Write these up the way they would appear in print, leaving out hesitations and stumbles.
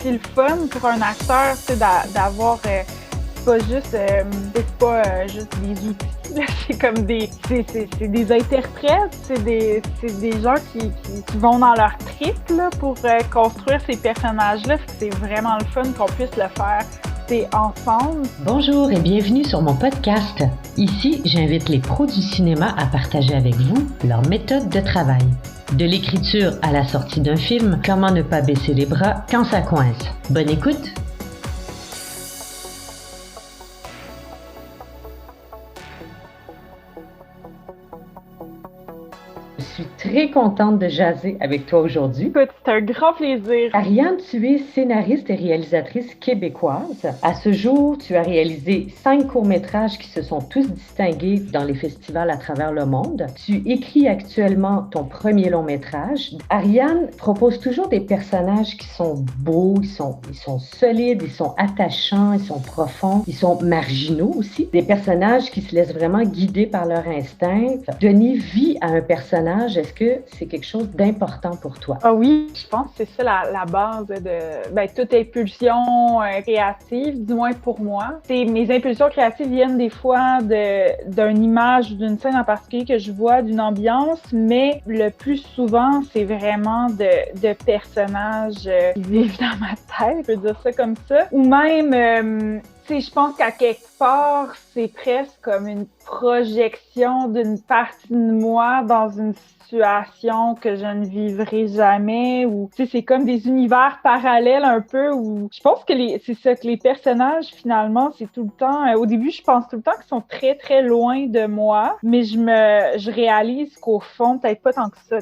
aussi le fun pour un acteur, tu sais, d'avoir pas juste, c'est pas juste des outils, là, c'est comme c'est des interprètes, c'est des gens qui vont dans leur trip là, pour construire ces personnages-là. C'est vraiment le fun qu'on puisse le faire ensemble. Bonjour et bienvenue sur mon podcast. Ici, j'invite les pros du cinéma à partager avec vous leur méthode de travail. De l'écriture à la sortie d'un film, comment ne pas baisser les bras quand ça coince. Bonne écoute! Je suis très contente de jaser avec toi aujourd'hui. Écoute, c'est un grand plaisir. Ariane, tu es scénariste et réalisatrice québécoise. À ce jour, tu as réalisé 5 courts-métrages qui se sont tous distingués dans les festivals à travers le monde. Tu écris actuellement ton premier long-métrage. Ariane propose toujours des personnages qui sont beaux, ils sont solides, ils sont attachants, ils sont profonds, ils sont marginaux aussi. Des personnages qui se laissent vraiment guider par leur instinct. Donner vie à un personnage, est-ce que c'est quelque chose d'important pour toi? Ah oui, je pense que c'est ça la base de toute impulsion créative, du moins pour moi. Mes impulsions créatives viennent des fois d'une image ou d'une scène en particulier que je vois, d'une ambiance, mais le plus souvent, c'est vraiment de personnages qui vivent dans ma tête, je peux dire ça comme ça. Ou même, je pense qu'à quelque part, c'est presque comme une projection d'une partie de moi dans une situation que je ne vivrai jamais, ou c'est comme des univers parallèles un peu, où je pense que c'est ça, que les personnages finalement, c'est tout le temps, au début je pense tout le temps qu'ils sont très très loin de moi, mais je réalise qu'au fond, peut-être pas tant que ça,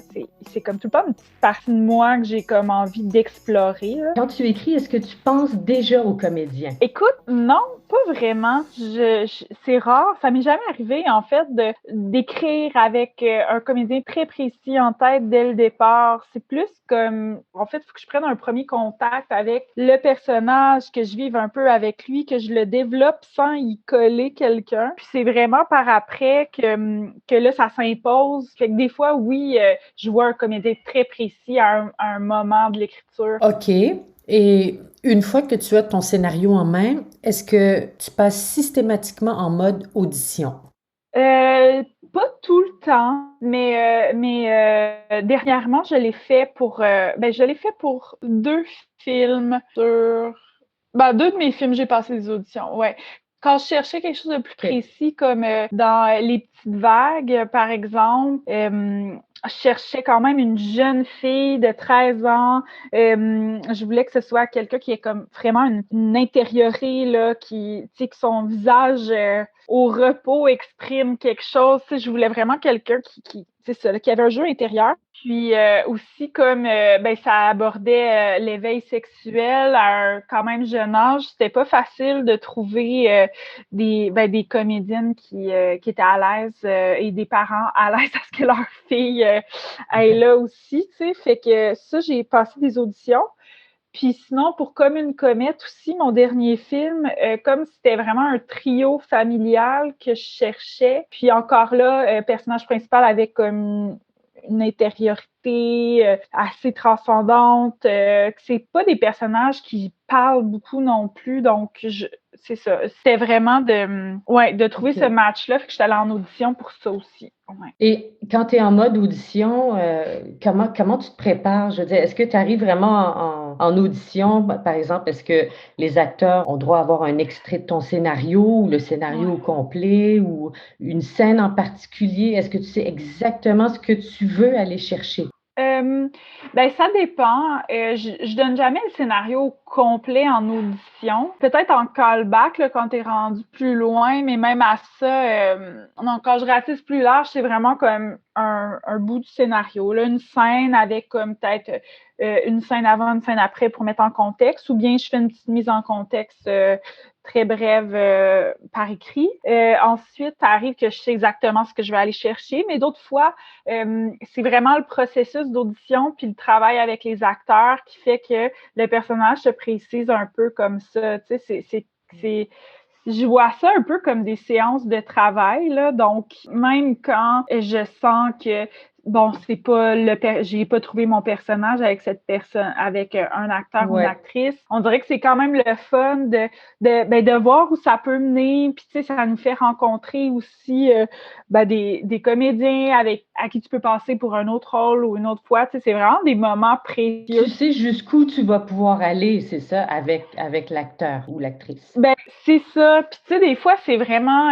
c'est comme tout le temps une petite partie de moi que j'ai comme envie d'explorer, là. Quand tu écris, est-ce que tu penses déjà aux comédiens? Écoute, non, pas vraiment. C'est rare. Ça m'est jamais arrivé, en fait, d'écrire avec un comédien très précis en tête dès le départ. C'est plus comme, en fait, il faut que je prenne un premier contact avec le personnage, que je vive un peu avec lui, que je le développe sans y coller quelqu'un. Puis c'est vraiment par après que là, ça s'impose. Fait que des fois, oui, je vois un comédien très précis à un moment de l'écriture. OK. Et une fois que tu as ton scénario en main, est-ce que tu passes systématiquement en mode audition? Pas tout le temps, mais dernièrement, je l'ai fait pour 2 films sur... deux de mes films, j'ai passé des auditions, ouais. Quand je cherchais quelque chose de plus précis, comme dans Les Petites Vagues, par exemple, je cherchais quand même une jeune fille de 13 ans. Je voulais que ce soit quelqu'un qui est comme vraiment une intériorée, là, qui, tu sais, que son visage au repos exprime quelque chose. Tu sais, je voulais vraiment quelqu'un c'est ça, là, qui avait un jeu intérieur. Puis aussi, comme ça abordait l'éveil sexuel à un quand même jeune âge, c'était pas facile de trouver des comédiennes qui étaient à l'aise et des parents à l'aise à ce que leur fille aille là aussi, tu sais. Fait que ça, j'ai passé des auditions. Puis sinon, pour Comme une comète aussi, mon dernier film, comme c'était vraiment un trio familial que je cherchais, puis encore là, personnage principal avec comme une intériorité assez transcendante, que c'est pas des personnages qui parlent beaucoup non plus, donc c'est ça. C'était vraiment de trouver ce match-là, fait que j'étais allée en audition pour ça aussi. Ouais. Et quand tu es en mode audition, comment tu te prépares? Je veux dire, est-ce que tu arrives vraiment en audition? Par exemple, est-ce que les acteurs ont droit à avoir un extrait de ton scénario ou le scénario au complet ou une scène en particulier? Est-ce que tu sais exactement ce que tu veux aller chercher? Ça dépend. Je donne jamais le scénario complet en audition. Peut-être en callback là, quand t'es rendu plus loin, mais même à ça, non, quand je ratisse plus large, c'est vraiment comme un bout du scénario, là, une scène avec comme peut-être une scène avant, une scène après pour mettre en contexte, ou bien je fais une petite mise en contexte très brève par écrit. Ensuite, ça arrive que je sais exactement ce que je vais aller chercher, mais d'autres fois, c'est vraiment le processus d'audition puis le travail avec les acteurs qui fait que le personnage se précise un peu comme ça. Tu sais, je vois ça un peu comme des séances de travail, là. Donc, même quand je sens que bon, c'est pas j'ai pas trouvé mon personnage avec cette personne, avec un acteur ou une Ouais. actrice. On dirait que c'est quand même le fun de voir où ça peut mener. Puis, tu sais, ça nous fait rencontrer aussi des comédiens à qui tu peux passer pour un autre rôle ou une autre fois. Tu sais, c'est vraiment des moments précieux. Tu sais jusqu'où tu vas pouvoir aller, c'est ça, avec l'acteur ou l'actrice. Ben, c'est ça. Puis, tu sais, des fois, c'est vraiment.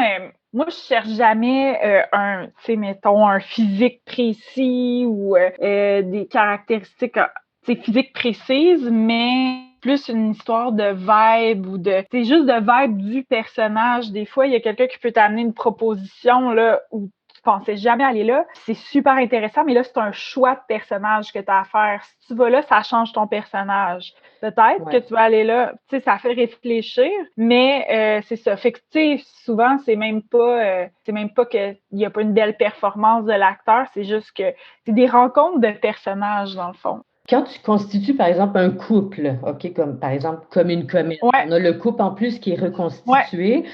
Moi, je cherche jamais tu sais, mettons, un physique précis ou des caractéristiques, tu sais, physiques précises, mais plus une histoire de vibe ou c'est juste de vibe du personnage. Des fois, il y a quelqu'un qui peut t'amener une proposition, là, où tu pensais jamais aller là. C'est super intéressant, mais là, c'est un choix de personnage que tu as à faire. Si tu vas là, ça change ton personnage. Peut-être que tu vas aller là, tu sais, ça fait réfléchir, mais c'est ça. Fait que, tu sais, souvent, c'est même pas que il y a pas une belle performance de l'acteur, c'est juste que c'est des rencontres de personnages, dans le fond. Quand tu constitues, par exemple, un couple, OK, comme par exemple, comme une comédie, Ouais, on a le couple en plus qui est ouais. reconstitué.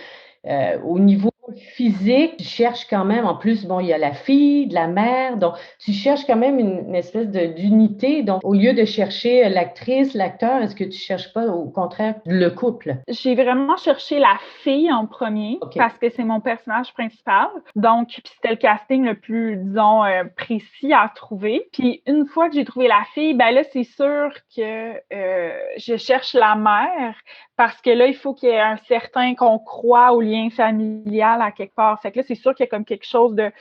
Au niveau physique, tu cherches quand même, en plus, bon, il y a la fille, de la mère, donc tu cherches quand même une espèce d'unité. Donc, au lieu de chercher l'actrice, l'acteur, est-ce que tu cherches pas, au contraire, le couple? J'ai vraiment cherché la fille en premier OK. parce que c'est mon personnage principal. Donc, puis c'était le casting le plus, disons, précis à trouver. Puis une fois que j'ai trouvé la fille, ben là, c'est sûr que je cherche la mère parce que là, il faut qu'il y ait un certain qu'on croit au lien familial à quelque part. Fait que là, c'est sûr qu'il y a comme quelque chose de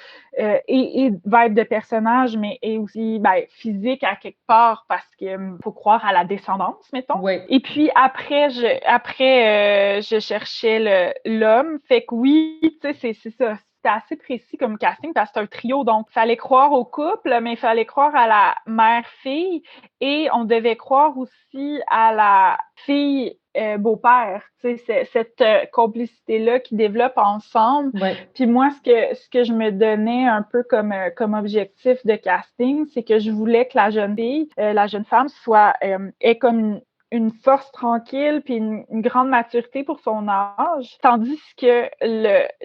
et vibe de personnage, mais et aussi physique à quelque part parce que faut croire à la descendance, mettons. Oui. Et puis après, je cherchais l'homme. Fait que oui, tu sais, c'est ça. C'était assez précis comme casting parce que c'est un trio. Donc, il fallait croire au couple, mais il fallait croire à la mère-fille et on devait croire aussi à la fille beau-père. Tu sais, cette complicité-là qu'ils développent ensemble. Ouais. Puis moi, ce que je me donnais un peu comme objectif de casting, c'est que je voulais que la jeune fille, la jeune femme, ait comme une force tranquille puis une grande maturité pour son âge, tandis que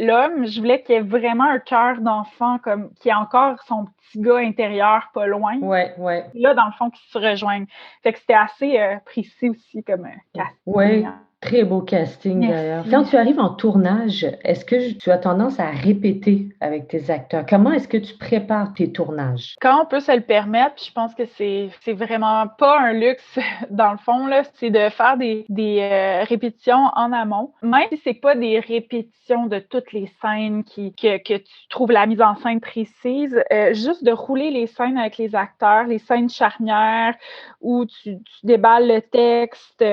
l'homme, je voulais qu'il ait vraiment un cœur d'enfant, comme qui ait encore son petit gars intérieur pas loin. Ouais, ouais. Là, dans le fond, qu'ils se rejoignent. Fait que c'était assez précis aussi comme casting. Oui, très beau casting Merci. d'ailleurs. Quand tu arrives en tournage, est-ce que tu as tendance à répéter avec tes acteurs? Comment est-ce que tu prépares tes tournages? Quand on peut se le permettre, je pense que c'est vraiment pas un luxe dans le fond là, c'est de faire des répétitions en amont, même si c'est pas des répétitions de toutes les scènes que tu trouves la mise en scène précise, juste de rouler les scènes avec les acteurs, les scènes charnières où tu déballes le texte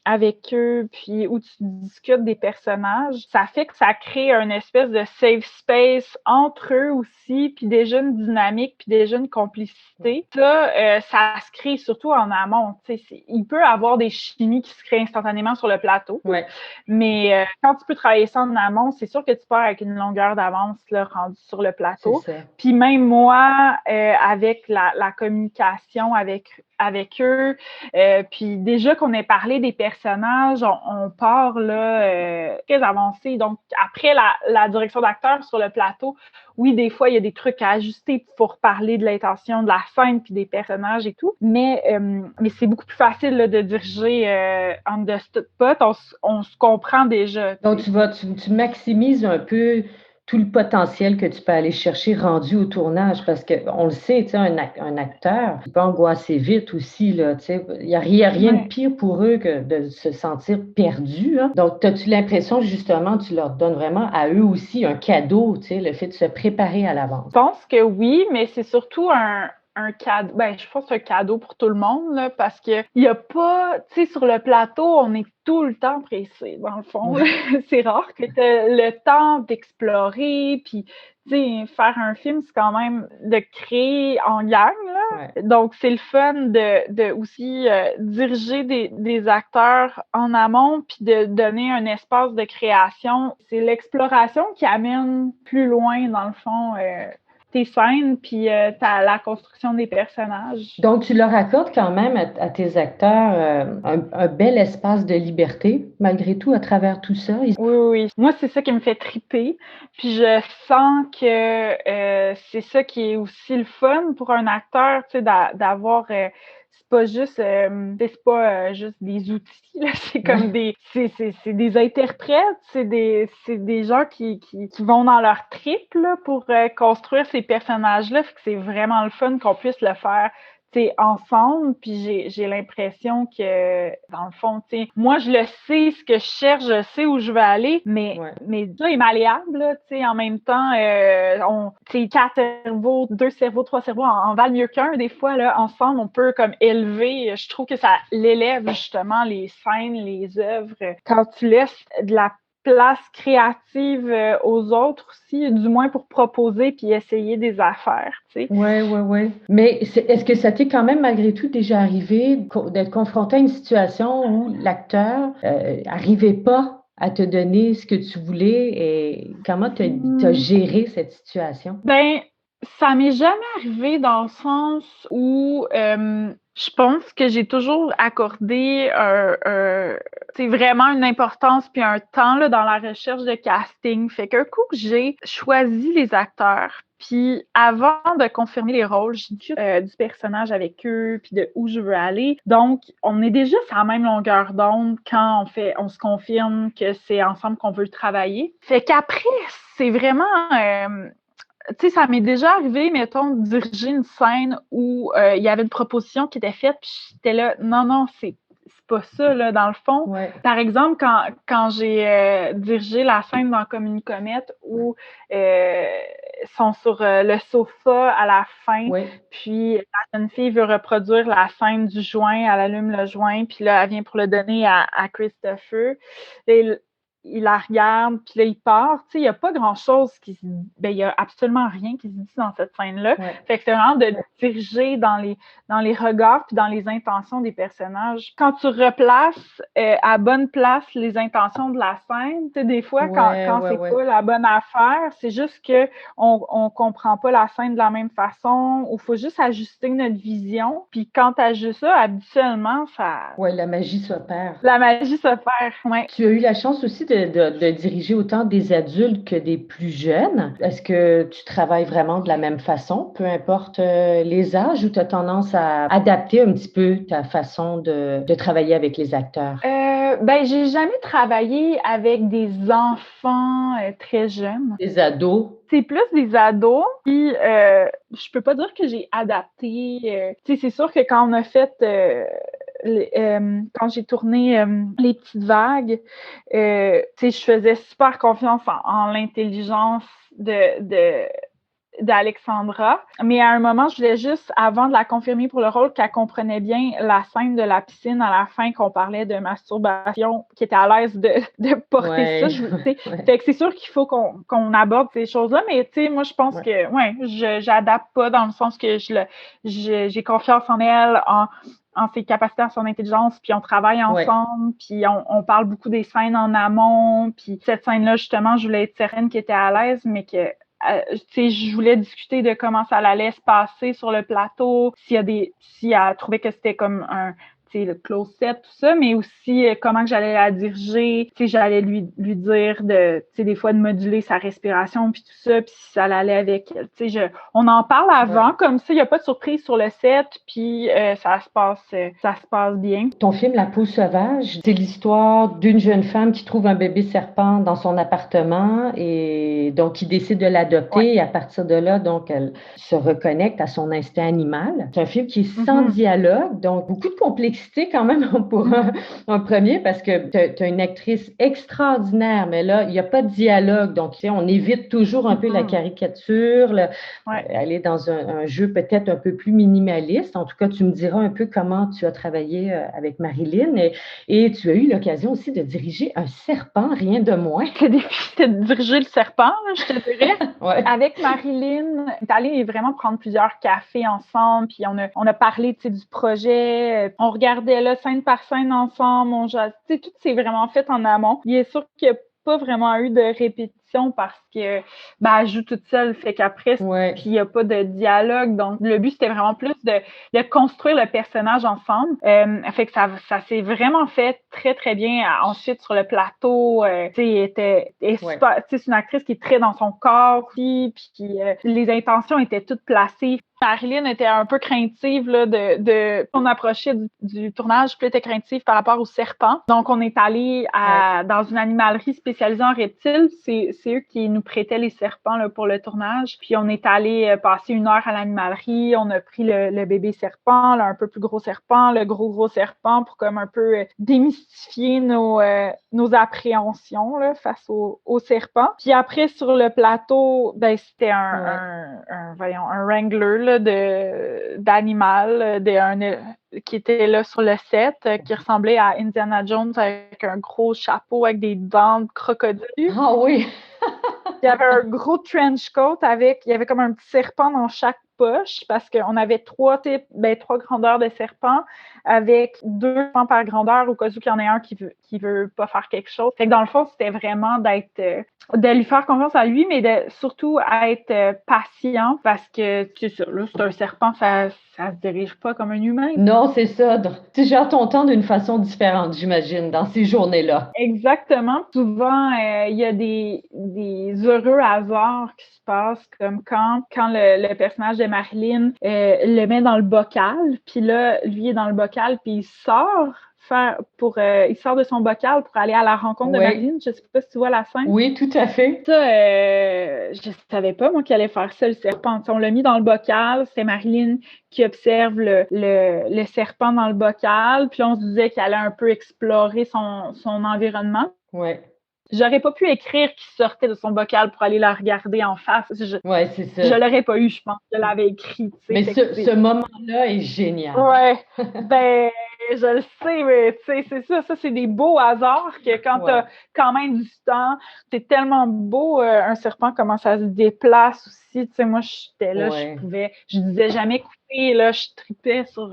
avec eux, puis où tu discutes des personnages, ça fait que ça crée une espèce de safe space entre eux aussi, puis déjà une dynamique, puis déjà une complicité. Ça, ça se crée surtout en amont. Il peut y avoir des chimies qui se créent instantanément sur le plateau, Ouais. mais quand tu peux travailler ça en amont, c'est sûr que tu pars avec une longueur d'avance là, rendue sur le plateau. C'est ça. Puis même moi, avec la communication avec eux, puis déjà qu'on ait parlé des personnages, on part là très avancé. Donc après la direction d'acteur sur le plateau, oui, des fois il y a des trucs à ajuster pour parler de l'intention de la scène puis des personnages et tout, mais c'est beaucoup plus facile là, de diriger on the spot. On se comprend déjà. Donc, tu maximises un peu tout le potentiel que tu peux aller chercher rendu au tournage parce qu'on le sait, tu sais, un acteur il peut angoisser vite aussi, là, tu sais. Il n'y a rien de pire pour eux que de se sentir perdu, hein. Donc, as-tu l'impression, justement, tu leur donnes vraiment à eux aussi un cadeau, tu sais, le fait de se préparer à l'avance? Je pense que oui, mais c'est surtout un cadeau. Ben, je pense que c'est un cadeau pour tout le monde, là, parce que il y a pas, tu sais, sur le plateau, on est tout le temps pressé, dans le fond. Ouais. C'est rare que tu aies le temps d'explorer, puis, tu sais, faire un film, c'est quand même de créer en gang, là. Ouais. Donc, c'est le fun de aussi diriger des acteurs en amont, puis de donner un espace de création. C'est l'exploration qui amène plus loin, dans le fond, tes scènes, puis t'as la construction des personnages. Donc, tu leur accordes quand même à tes acteurs un bel espace de liberté, malgré tout, à travers tout ça. Oui, oui, oui. Moi, c'est ça qui me fait triper. Puis je sens que c'est ça qui est aussi le fun pour un acteur, tu sais, d'avoir... c'est pas juste juste des outils, là. C'est comme c'est des interprètes, c'est des gens qui vont dans leur trip là, pour construire ces personnages-là. Fait que c'est vraiment le fun qu'on puisse le faire, tu sais, ensemble. Puis j'ai l'impression que, dans le fond, tu sais, moi, je le sais, ce que je cherche, je sais où je veux aller, mais ça est malléable, là, tu sais, en même temps, tu sais, 4 cerveaux, 2 cerveaux, 3 cerveaux en valent mieux qu'un, des fois, là, ensemble, on peut comme élever, je trouve que ça l'élève, justement, les scènes, les œuvres, quand tu laisses de la place créative aux autres aussi, du moins pour proposer puis essayer des affaires, tu sais. Oui. Mais est-ce que ça t'est quand même malgré tout déjà arrivé d'être confronté à une situation où l'acteur n'arrivait pas à te donner ce que tu voulais et comment t'as géré cette situation? Ben, ça m'est jamais arrivé dans le sens où je pense que j'ai toujours accordé c'est vraiment une importance puis un temps là, dans la recherche de casting. Fait qu'un coup que j'ai choisi les acteurs, puis avant de confirmer les rôles, j'ai discuté du personnage avec eux puis de où je veux aller. Donc, on est déjà sur la même longueur d'onde quand on se confirme que c'est ensemble qu'on veut travailler. Fait qu'après, c'est vraiment... tu sais, ça m'est déjà arrivé, mettons, de diriger une scène où il y avait une proposition qui était faite, puis j'étais là, non, c'est pas ça, là, dans le fond. Ouais. Par exemple, quand j'ai dirigé la scène dans Communicomètre où ils sont sur le sofa à la fin, puis la jeune fille veut reproduire la scène du joint, elle allume le joint, puis là, elle vient pour le donner à Christopher. Et il la regarde, puis là, il part. Tu sais, il n'y a pas grand-chose qui se dit. Ben, il n'y a absolument rien qui se dit dans cette scène-là. Fait que c'est vraiment de diriger dans les regards puis dans les intentions des personnages. Quand tu replaces à bonne place les intentions de la scène, tu sais, des fois, quand c'est pas la bonne affaire, c'est juste que on comprend pas la scène de la même façon, ou il faut juste ajuster notre vision. Puis quand tu ajustes ça, habituellement, ça... Oui, la magie s'opère. La magie s'opère, oui. Tu as eu la chance aussi de diriger autant des adultes que des plus jeunes. Est-ce que tu travailles vraiment de la même façon, peu importe les âges, ou tu as tendance à adapter un petit peu ta façon de travailler avec les acteurs? Ben, j'ai jamais travaillé avec des enfants très jeunes. Des ados? C'est plus des ados. Puis, je peux pas dire que j'ai adapté. Tu sais, c'est sûr que quand on a fait... quand j'ai tourné Les Petites Vagues, tu sais, je faisais super confiance en l'intelligence d'Alexandra. Mais à un moment, je voulais juste, avant de la confirmer pour le rôle, qu'elle comprenait bien la scène de la piscine à la fin, qu'on parlait de masturbation, qui était à l'aise de porter ça. Fait que c'est sûr qu'il faut qu'on aborde ces choses-là, mais tu sais, moi, je pense que, j'adapte pas dans le sens que j'ai confiance en elle, en ses capacités, en son intelligence, puis on travaille ensemble, puis on parle beaucoup des scènes en amont, puis cette scène-là, justement, je voulais être sereine, qui était à l'aise, mais que tu sais, je voulais discuter de comment ça allait se passer sur le plateau, si elle trouvait que c'était comme tu sais, le close set, tout ça, mais aussi comment que j'allais la diriger, tu sais, j'allais lui dire tu sais, des fois de moduler sa respiration, puis tout ça, puis si ça allait avec elle, tu sais, on en parle avant, comme ça, il n'y a pas de surprise sur le set, puis ça se passe bien. Ton film La peau sauvage, c'est l'histoire d'une jeune femme qui trouve un bébé serpent dans son appartement et donc qui décide de l'adopter, et à partir de là, donc, elle se reconnecte à son instinct animal. C'est un film qui est sans dialogue, donc beaucoup de complexité quand même pour un premier, parce que tu as une actrice extraordinaire, mais là, il n'y a pas de dialogue, donc tu sais, on évite toujours un peu la caricature, aller dans un jeu peut-être un peu plus minimaliste. En tout cas, tu me diras un peu comment tu as travaillé avec Marilyn, et tu as eu l'occasion aussi de diriger un serpent, rien de moins. Le défi, c'était de diriger le serpent, là, je te dirais. Avec Marilyn, on est allé vraiment prendre plusieurs cafés ensemble, puis on a parlé, tu sais, du projet, on regardait là scène par scène ensemble, tu sais, tout s'est vraiment fait en amont. Il est sûr qu'il n'y a pas vraiment eu de répétition pression parce que elle joue toute seule, fait qu'après, Ouais. puis il n'y a pas de dialogue. Donc, le but, c'était vraiment plus de construire le personnage ensemble. Fait que ça s'est vraiment fait très, très bien. Ensuite, sur le plateau, c'est une actrice qui est très dans son corps, puis les intentions étaient toutes placées. Marilyn était un peu craintive là, on approchait du tournage, puis elle était craintive par rapport aux serpents. Donc, on est allé dans une animalerie spécialisée en reptiles. C'est eux qui nous prêtaient les serpents là, pour le tournage. Puis, on est allé passer 1 heure à l'animalerie. On a pris le bébé serpent, un peu plus gros serpent, le gros serpent pour comme un peu démystifier nos appréhensions là, face aux serpents. Puis après, sur le plateau, c'était un wrangler là, d'animal, qui était là sur le set, qui ressemblait à Indiana Jones avec un gros chapeau avec des dents de crocodile. Ah oui! Il y avait un gros trench coat il y avait comme un petit serpent dans chaque poche parce qu'on avait 3 grandeurs de serpents avec 2 serpents par grandeur au cas où il y en a un qui veut pas faire quelque chose. Fait que dans le fond, c'était vraiment de lui faire confiance à lui, mais surtout à être patient parce que, c'est ça, là, c'est un serpent, ça se dirige pas comme un humain. Non, c'est ça. Donc, tu gères ton temps d'une façon différente, j'imagine, dans ces journées-là. Exactement. Souvent, il y a des heureux hasards qui se passent, comme quand le personnage de Marilyn le met dans le bocal, puis là, lui est dans le bocal, puis il sort de son bocal pour aller à la rencontre de Marilyn. Je sais pas si tu vois la scène. Oui, tout à fait. Ça, je savais pas, moi, qu'il allait faire ça, le serpent. On l'a mis dans le bocal, c'est Marilyn qui observe le serpent dans le bocal, puis on se disait qu'elle allait un peu explorer son environnement. Ouais. J'aurais pas pu écrire qu'il sortait de son bocal pour aller la regarder en face. Ouais, c'est ça. Je l'aurais pas eu, je pense. Je l'avais écrit. Mais ce moment-là est génial. Ouais. Je le sais, mais tu sais, c'est ça. Ça, c'est des beaux hasards que quand t'as quand même du temps, c'est tellement beau, un serpent, comment ça se déplace aussi. Tu sais, moi, j'étais là, je disais jamais couper, là, je tripais sur...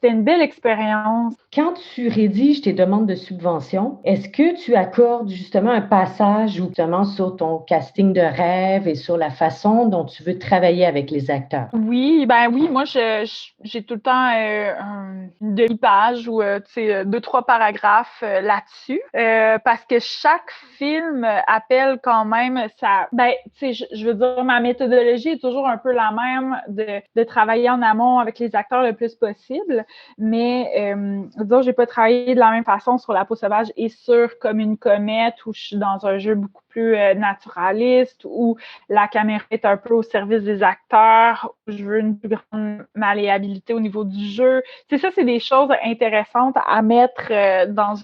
C'était une belle expérience. Quand tu rédiges tes demandes de subvention, est-ce que tu accordes justement un passage justement sur ton casting de rêve et sur la façon dont tu veux travailler avec les acteurs? Oui, moi, j'ai tout le temps une demi-page ou 2-3 paragraphes là-dessus parce que chaque film appelle quand même ça. Je veux dire, ma méthodologie est toujours un peu la même de travailler en amont avec les acteurs le plus possible. Mais disons, j'ai pas travaillé de la même façon sur La peau sauvage et sur Comme une comète où je suis dans un jeu beaucoup plus naturaliste, où la caméra est un peu au service des acteurs, où je veux une plus grande malléabilité au niveau du jeu. C'est ça, c'est des choses intéressantes à mettre dans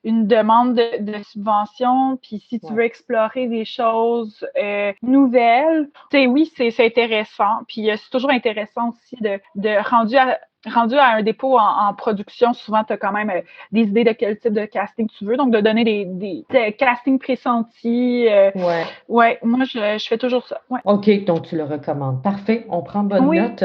une demande de subvention, puis si tu veux explorer des choses nouvelles, oui, c'est intéressant. Puis c'est toujours intéressant aussi de rendu à un dépôt en production, souvent, tu as quand même des idées de quel type de casting tu veux. Donc, de donner des castings pressentis. Moi, je fais toujours ça. Ouais. OK, donc tu le recommandes. Parfait, on prend bonne note.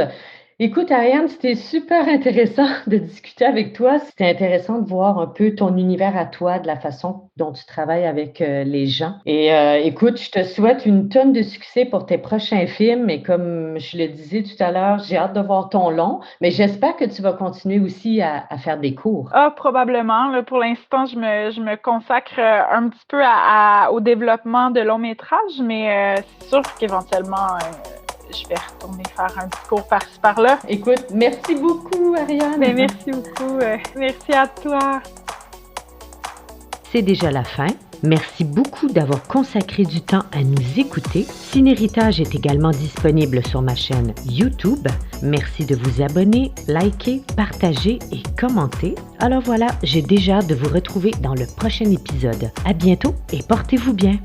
Écoute, Ariane, c'était super intéressant de discuter avec toi. C'était intéressant de voir un peu ton univers à toi, de la façon dont tu travailles avec les gens. Et écoute, je te souhaite une tonne de succès pour tes prochains films. Et comme je le disais tout à l'heure, j'ai hâte de voir ton long, mais j'espère que tu vas continuer aussi à faire des cours. Ah, probablement. Là, pour l'instant, je me consacre un petit peu au développement de longs métrages, mais c'est sûr qu'éventuellement... je vais retourner faire un petit cours par-ci par-là. Écoute, merci beaucoup, Ariane. Merci beaucoup. Merci à toi. C'est déjà la fin. Merci beaucoup d'avoir consacré du temps à nous écouter. Cinéritage est également disponible sur ma chaîne YouTube. Merci de vous abonner, liker, partager et commenter. Alors voilà, j'ai déjà hâte de vous retrouver dans le prochain épisode. À bientôt et portez-vous bien.